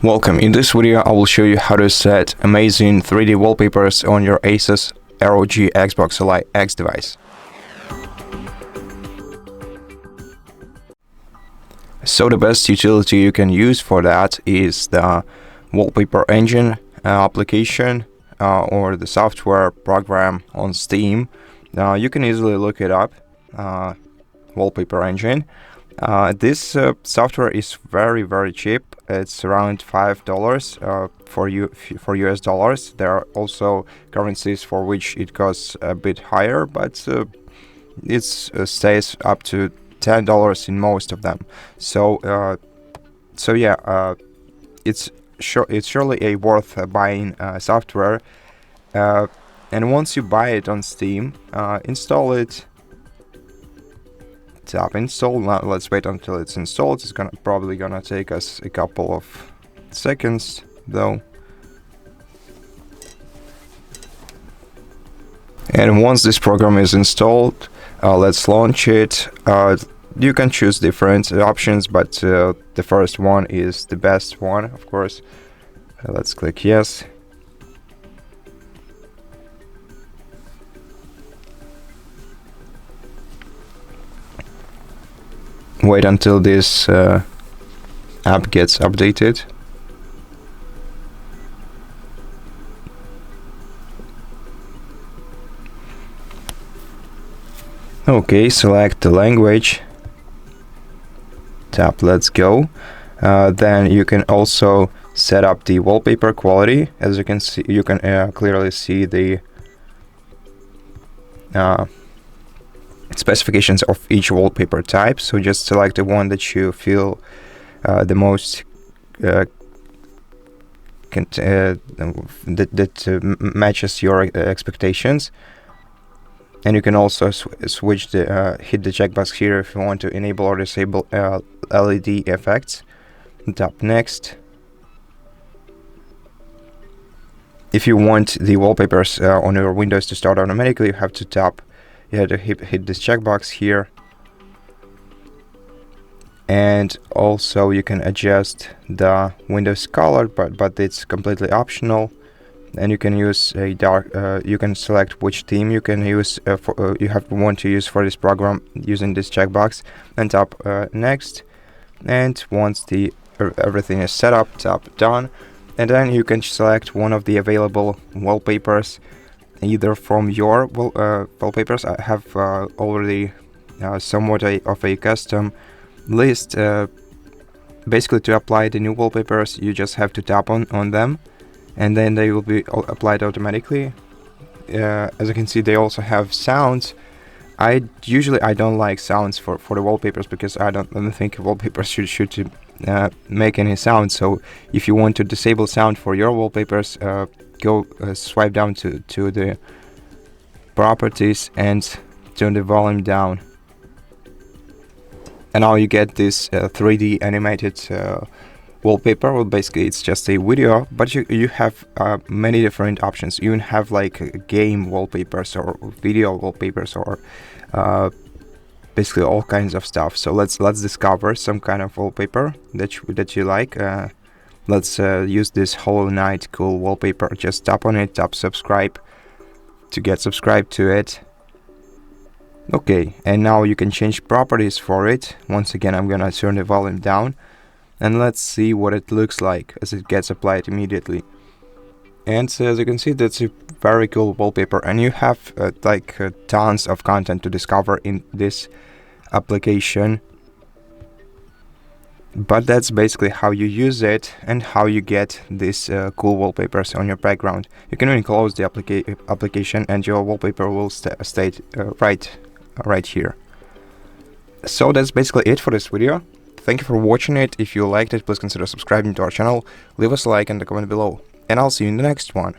Welcome. In this video I will show you how to set amazing 3D wallpapers on your Asus ROG Xbox AllyX device. So the best utility you can use for that is the Wallpaper Engine application or the software program on Steam. You can easily look it up, Wallpaper Engine. This software is very cheap. It's around $5 for US dollars. There are also currencies for which it costs a bit higher, but it stays up to $10 in most of them. So it's surely a worth buying software. And once you buy it on Steam, install it. Tap install. Now let's wait until it's installed. It's probably gonna take us a couple of seconds though. And once this program is installed, let's launch it. You can choose different options, but the first one is the best one, of course. Let's click yes. Wait until this app gets updated. Okay, select the language. Tap let's go. Then you can also set up the wallpaper quality. As you can see, you can clearly see the specifications of each wallpaper type. So just select the one that you feel the most matches your expectations. And you can also switch the hit the checkbox here if you want to enable or disable LED effects. Tap next. If you want the wallpapers on your windows to start automatically, you have to tap. You have to hit this checkbox here, and also you can adjust the Windows color, but it's completely optional. And you can use a dark. You can select which theme you can use. Want to use for this program using this checkbox, and tap next. And once everything is set up, tap done, and then you can select one of the available wallpapers. Either from your wallpapers. I have already somewhat of a custom list. Basically, to apply the new wallpapers, you just have to tap on them, and then they will be applied automatically. As you can see, they also have sounds. I don't like sounds for the wallpapers, because I don't think wallpapers should make any sound. So if you want to disable sound for your wallpapers, go swipe down to the properties and turn the volume down, and now you get this 3D animated wallpaper. Well, basically it's just a video, but you have many different options. You even have like game wallpapers or video wallpapers or basically all kinds of stuff. So let's discover some kind of wallpaper that you like. Let's use this Hollow Knight cool wallpaper. Just tap on it, tap subscribe to get subscribed to it. Okay, and now you can change properties for it. Once again, I'm gonna turn the volume down, and let's see what it looks like as it gets applied immediately. And so, as you can see, that's a very cool wallpaper, and you have tons of content to discover in this application. But that's basically how you use it and how you get these cool wallpapers on your background. You can even close the application, and your wallpaper will stay right here. So that's basically it for this video. Thank you for watching it. If you liked it, please consider subscribing to our channel, leave us a like and a comment below, and I'll see you in the next one.